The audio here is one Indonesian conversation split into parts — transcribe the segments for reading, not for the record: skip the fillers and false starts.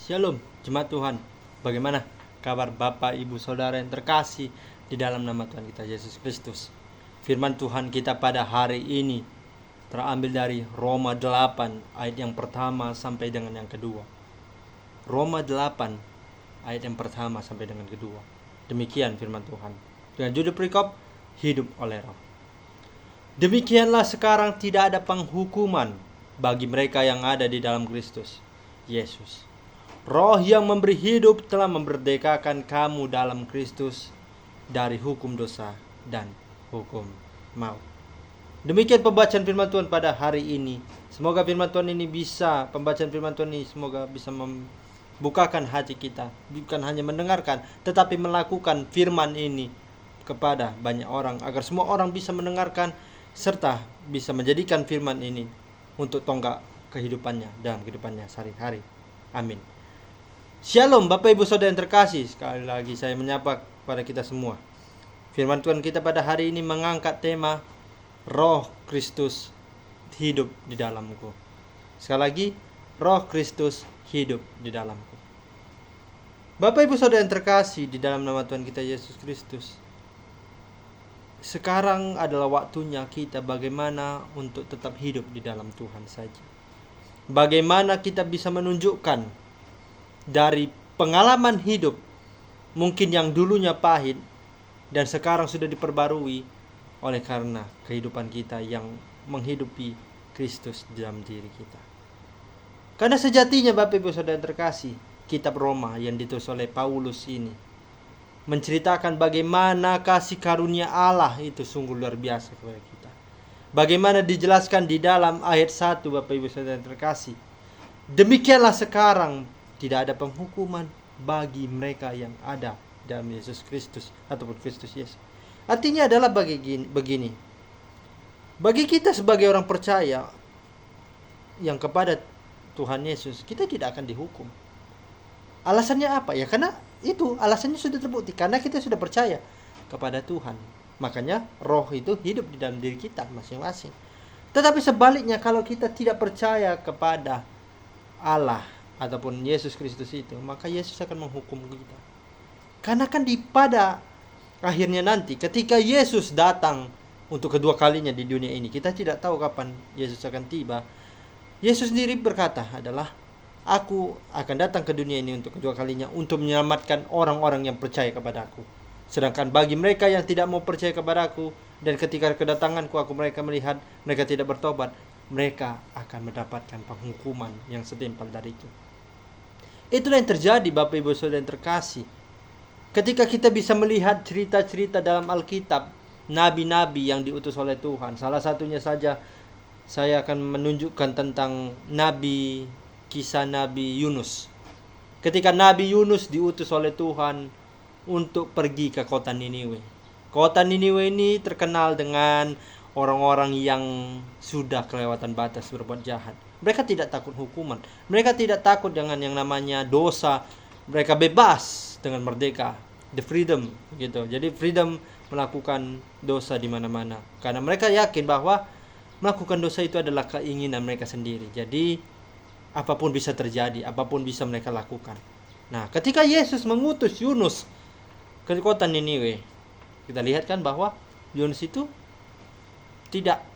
Shalom, jemaat Tuhan. Bagaimana kabar Bapak, Ibu, Saudara yang terkasih di dalam nama Tuhan kita Yesus Kristus? Firman Tuhan kita pada hari ini terambil dari Roma 8 ayat yang pertama sampai dengan yang kedua. Roma 8 ayat yang pertama sampai dengan kedua. Demikian firman Tuhan. Dengan judul perikop, hidup oleh Roh. Demikianlah sekarang tidak ada penghukuman bagi mereka yang ada di dalam Kristus Yesus. Roh yang memberi hidup telah memerdekakan kamu dalam Kristus dari hukum dosa dan hukum maut. Demikian pembacaan firman Tuhan pada hari ini. Semoga firman Tuhan ini pembacaan firman Tuhan ini semoga bisa membukakan hati kita. Bukan hanya mendengarkan, tetapi melakukan firman ini kepada banyak orang. Agar semua orang bisa mendengarkan serta bisa menjadikan firman ini untuk tonggak kehidupannya dalam kehidupannya sehari-hari. Amin. Shalom Bapak Ibu Saudara yang terkasih. Sekali lagi saya menyapa kepada kita semua. Firman Tuhan kita pada hari ini mengangkat tema Roh Kristus hidup di dalamku. Sekali lagi, Roh Kristus hidup di dalamku. Bapak Ibu Saudara yang terkasih di dalam nama Tuhan kita Yesus Kristus. Sekarang adalah waktunya kita bagaimana untuk tetap hidup di dalam Tuhan saja. Bagaimana kita bisa menunjukkan dari pengalaman hidup mungkin yang dulunya pahit dan sekarang sudah diperbarui oleh karena kehidupan kita yang menghidupi Kristus dalam diri kita. Karena sejatinya Bapak Ibu Saudara yang terkasih, kitab Roma yang ditulis oleh Paulus ini menceritakan bagaimana kasih karunia Allah itu sungguh luar biasa kepada kita. Bagaimana dijelaskan di dalam ayat 1 Bapak Ibu Saudara yang terkasih. Demikianlah sekarang tidak ada penghukuman bagi mereka yang ada dalam Yesus Kristus ataupun Kristus Yesus. Artinya adalah begini. Bagi kita sebagai orang percaya yang kepada Tuhan Yesus, kita tidak akan dihukum. Alasannya apa? Ya karena itu alasannya sudah terbukti. Karena kita sudah percaya kepada Tuhan. Makanya roh itu hidup di dalam diri kita masing-masing. Tetapi sebaliknya kalau kita tidak percaya kepada Allah ataupun Yesus Kristus itu, maka Yesus akan menghukum kita. Karena kan pada akhirnya nanti ketika Yesus datang untuk kedua kalinya di dunia ini, kita tidak tahu kapan Yesus akan tiba. Yesus sendiri berkata adalah, aku akan datang ke dunia ini untuk kedua kalinya untuk menyelamatkan orang-orang yang percaya kepada aku. Sedangkan bagi mereka yang tidak mau percaya kepada aku, dan ketika kedatanganku mereka melihat mereka tidak bertobat, mereka akan mendapatkan penghukuman yang setimpal dari itu. Itulah yang terjadi Bapak Ibu Saudara yang terkasih. Ketika kita bisa melihat cerita-cerita dalam Alkitab, nabi-nabi yang diutus oleh Tuhan. Salah satunya saja saya akan menunjukkan tentang kisah Nabi Yunus. Ketika Nabi Yunus diutus oleh Tuhan untuk pergi ke kota Niniwe. Kota Niniwe ini terkenal dengan orang-orang yang sudah kelewatan batas berbuat jahat. Mereka tidak takut hukuman. Mereka tidak takut dengan yang namanya dosa. Mereka bebas dengan merdeka. The freedom gitu. Jadi freedom melakukan dosa di mana-mana. Karena mereka yakin bahwa melakukan dosa itu adalah keinginan mereka sendiri. Jadi apapun bisa terjadi, apapun bisa mereka lakukan. Nah, ketika Yesus mengutus Yunus ke kota Niniwe, kita lihat kan bahwa Yunus itu tidak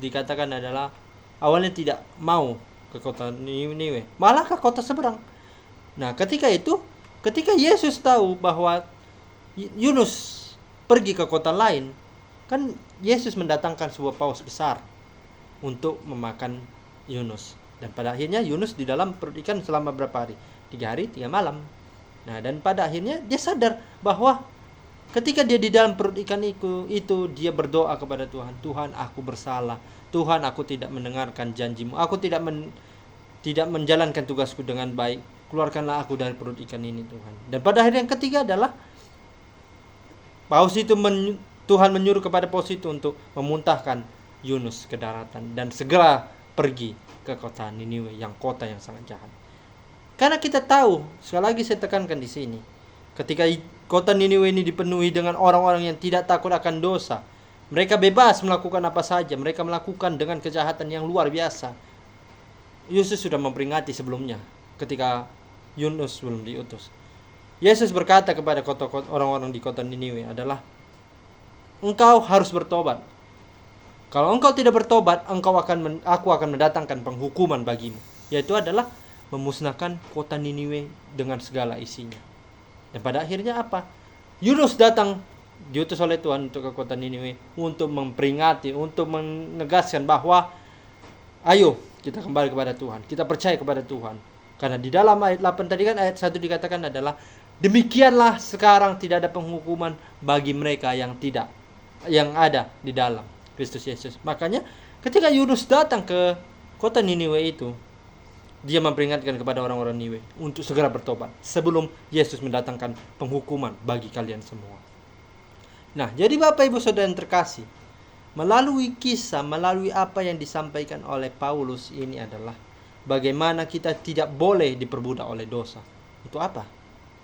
dikatakan adalah awalnya tidak mau ke kota Niniwe, malah ke kota seberang. Nah, ketika Yesus tahu bahwa Yunus pergi ke kota lain, kan Yesus mendatangkan sebuah paus besar untuk memakan Yunus. Dan pada akhirnya Yunus di dalam perut ikan selama berapa hari? 3 hari 3 malam. Nah, dan pada akhirnya dia sadar bahwa ketika dia di dalam perut ikan itu dia berdoa kepada Tuhan. Tuhan, aku bersalah. Tuhan, aku tidak mendengarkan janjimu. Aku tidak menjalankan tugasku dengan baik. Keluarkanlah aku dari perut ikan ini, Tuhan. Dan pada akhir yang ketiga adalah Tuhan menyuruh kepada paus itu untuk memuntahkan Yunus ke daratan dan segera pergi ke kota Niniwe, yang kota yang sangat jahat. Karena kita tahu, sekali lagi saya tekankan di sini, ketika kota Niniwe ini dipenuhi dengan orang-orang yang tidak takut akan dosa, mereka bebas melakukan apa saja, mereka melakukan dengan kejahatan yang luar biasa. Yesus sudah memperingati sebelumnya ketika Yunus belum diutus. Yesus berkata kepada orang-orang di kota Niniwe adalah, engkau harus bertobat. Kalau engkau tidak bertobat, aku akan mendatangkan penghukuman bagimu, yaitu adalah memusnahkan kota Niniwe dengan segala isinya. Dan pada akhirnya apa? Yunus datang, diutus oleh Tuhan untuk ke kota Niniwe untuk memperingati, untuk menegaskan bahwa ayo kita kembali kepada Tuhan, kita percaya kepada Tuhan. Karena di dalam ayat 8 tadi kan, ayat 1 dikatakan adalah, demikianlah sekarang tidak ada penghukuman bagi mereka yang ada di dalam Kristus Yesus. Makanya ketika Yunus datang ke kota Niniwe itu, dia memperingatkan kepada orang-orang Niniwe untuk segera bertobat sebelum Yesus mendatangkan penghukuman bagi kalian semua. Nah, jadi Bapak Ibu Saudara yang terkasih, melalui kisah, melalui apa yang disampaikan oleh Paulus ini adalah bagaimana kita tidak boleh diperbudak oleh dosa. Itu apa?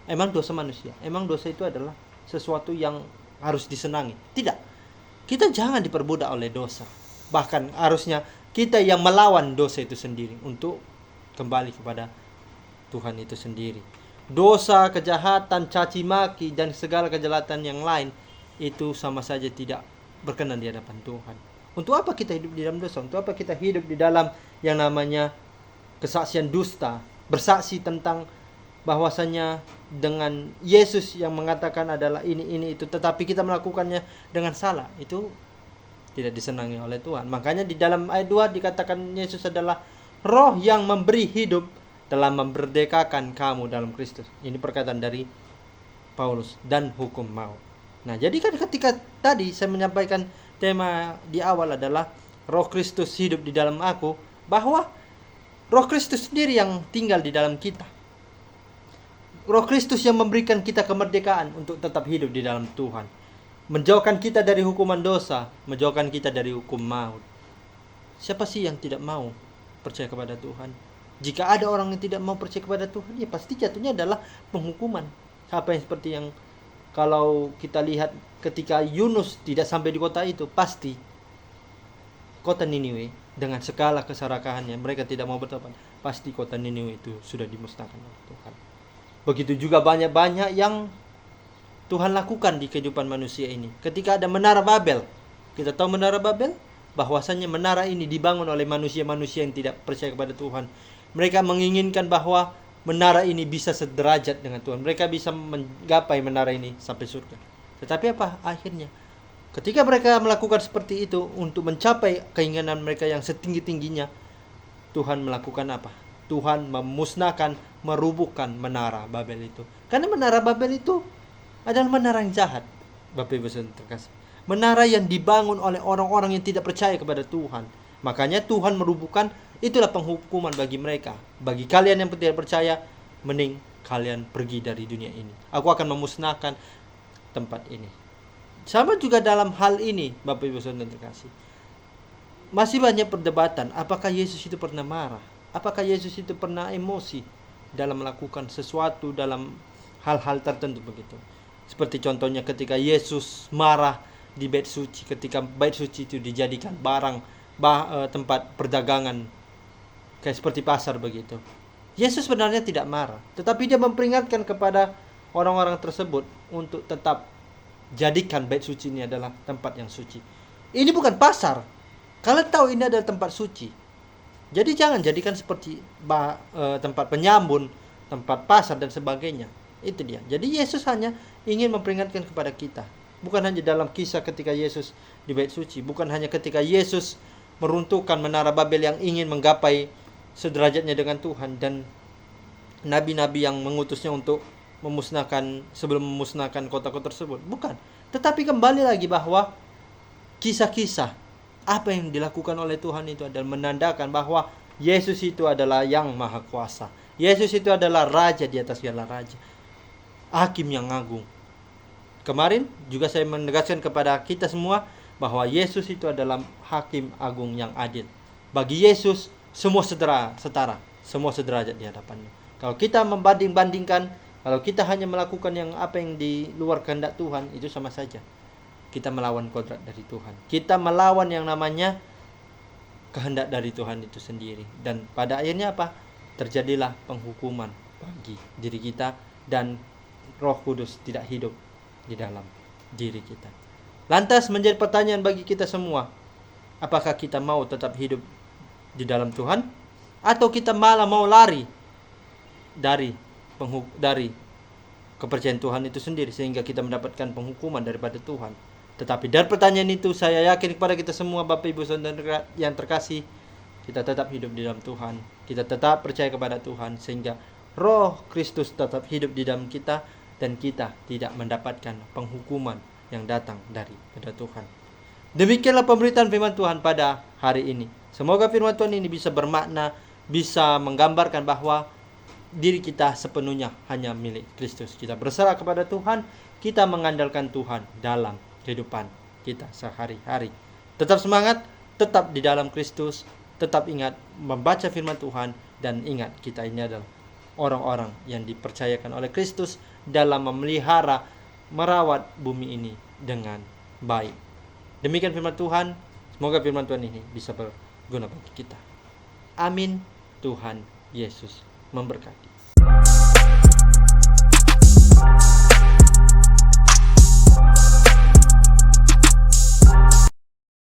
Emang dosa manusia? Emang dosa itu adalah sesuatu yang harus disenangi? Tidak. Kita jangan diperbudak oleh dosa. Bahkan harusnya kita yang melawan dosa itu sendiri untuk kembali kepada Tuhan itu sendiri. Dosa, kejahatan, caci maki, dan segala kejahatan yang lain itu sama saja tidak berkenan di hadapan Tuhan. Untuk apa kita hidup di dalam dosa? Untuk apa kita hidup di dalam yang namanya kesaksian dusta, bersaksi tentang bahwasanya dengan Yesus yang mengatakan adalah ini itu, tetapi kita melakukannya dengan salah, itu tidak disenangi oleh Tuhan. Makanya di dalam ayat 2 dikatakan Yesus adalah Roh yang memberi hidup dalam memerdekakan kamu dalam Kristus. Ini perkataan dari Paulus, dan hukum maut. Nah, jadi kan ketika tadi saya menyampaikan tema di awal adalah Roh Kristus hidup di dalam aku, bahwa Roh Kristus sendiri yang tinggal di dalam kita. Roh Kristus yang memberikan kita kemerdekaan untuk tetap hidup di dalam Tuhan. Menjauhkan kita dari hukuman dosa, menjauhkan kita dari hukum maut. Siapa sih yang tidak mau percaya kepada Tuhan? Jika ada orang yang tidak mau percaya kepada Tuhan, ya pasti jatuhnya adalah penghukuman. Apa yang seperti yang kalau kita lihat ketika Yunus tidak sampai di kota itu, pasti kota Niniwe dengan segala keserakahannya, mereka tidak mau bertobat, pasti kota Niniwe itu sudah dimusnahkan oleh Tuhan. Begitu juga banyak-banyak yang Tuhan lakukan di kehidupan manusia ini. Ketika ada menara Babel, kita tahu menara Babel, bahwasanya menara ini dibangun oleh manusia-manusia yang tidak percaya kepada Tuhan. Mereka menginginkan bahwa menara ini bisa sederajat dengan Tuhan. Mereka bisa menggapai menara ini sampai surga. Tetapi apa akhirnya? Ketika mereka melakukan seperti itu untuk mencapai keinginan mereka yang setinggi-tingginya, Tuhan melakukan apa? Tuhan memusnahkan, merubuhkan menara Babel itu. Karena menara Babel itu adalah menara yang jahat, Bapak Ibu Saudara terkasih. Menara yang dibangun oleh orang-orang yang tidak percaya kepada Tuhan. Makanya Tuhan merubuhkan, itulah penghukuman bagi mereka. Bagi kalian yang tidak percaya, mending kalian pergi dari dunia ini. Aku akan memusnahkan tempat ini. Sama juga dalam hal ini, Bapak Ibu Saudara terkasih. Masih banyak perdebatan, apakah Yesus itu pernah marah? Apakah Yesus itu pernah emosi dalam melakukan sesuatu, dalam hal-hal tertentu begitu. Seperti contohnya ketika Yesus marah di bait suci, ketika bait suci itu dijadikan tempat perdagangan, kayak seperti pasar begitu. Yesus sebenarnya tidak marah, tetapi dia memperingatkan kepada orang-orang tersebut untuk tetap jadikan bait suci ini adalah tempat yang suci. Ini bukan pasar. Kalian tahu ini adalah tempat suci. Jadi jangan jadikan seperti tempat penyambun, tempat pasar dan sebagainya. Itu dia. Jadi Yesus hanya ingin memperingatkan kepada kita. Bukan hanya dalam kisah ketika Yesus di bait suci, bukan hanya ketika Yesus meruntuhkan menara Babel yang ingin menggapai sederajatnya dengan Tuhan, dan nabi-nabi yang mengutusnya untuk sebelum memusnahkan kota-kota tersebut. Bukan. Tetapi kembali lagi bahwa kisah-kisah apa yang dilakukan oleh Tuhan itu adalah menandakan bahwa Yesus itu adalah yang maha kuasa. Yesus itu adalah raja di atas segala raja, hakim yang agung. Kemarin juga saya menegaskan kepada kita semua bahwa Yesus itu adalah hakim agung yang adil. Bagi Yesus semua setara, semua sederajat di hadapannya. Kalau kita membanding-bandingkan, kalau kita hanya melakukan apa yang di luar kehendak Tuhan, itu sama saja kita melawan kodrat dari Tuhan. Kita melawan yang namanya kehendak dari Tuhan itu sendiri. Dan pada akhirnya apa? Terjadilah penghukuman bagi diri kita, dan Roh Kudus tidak hidup di dalam diri kita. Lantas menjadi pertanyaan bagi kita semua, apakah kita mau tetap hidup di dalam Tuhan, atau kita malah mau lari dari kepercayaan Tuhan itu sendiri, sehingga kita mendapatkan penghukuman daripada Tuhan. Tetapi dari pertanyaan itu, saya yakin kepada kita semua, Bapak Ibu Saudara yang terkasih, kita tetap hidup di dalam Tuhan, kita tetap percaya kepada Tuhan, sehingga Roh Kristus tetap hidup di dalam kita, dan kita tidak mendapatkan penghukuman yang datang daripada Tuhan. Demikianlah pemberitaan firman Tuhan pada hari ini. Semoga firman Tuhan ini bisa bermakna, bisa menggambarkan bahwa diri kita sepenuhnya hanya milik Kristus. Kita berserah kepada Tuhan, kita mengandalkan Tuhan dalam kehidupan kita sehari-hari. Tetap semangat, tetap di dalam Kristus, tetap ingat membaca firman Tuhan, dan ingat kita ini adalah orang-orang yang dipercayakan oleh Kristus dalam memelihara, merawat bumi ini dengan baik. Demikian firman Tuhan. Semoga firman Tuhan ini bisa berguna bagi kita. Amin. Tuhan Yesus memberkati.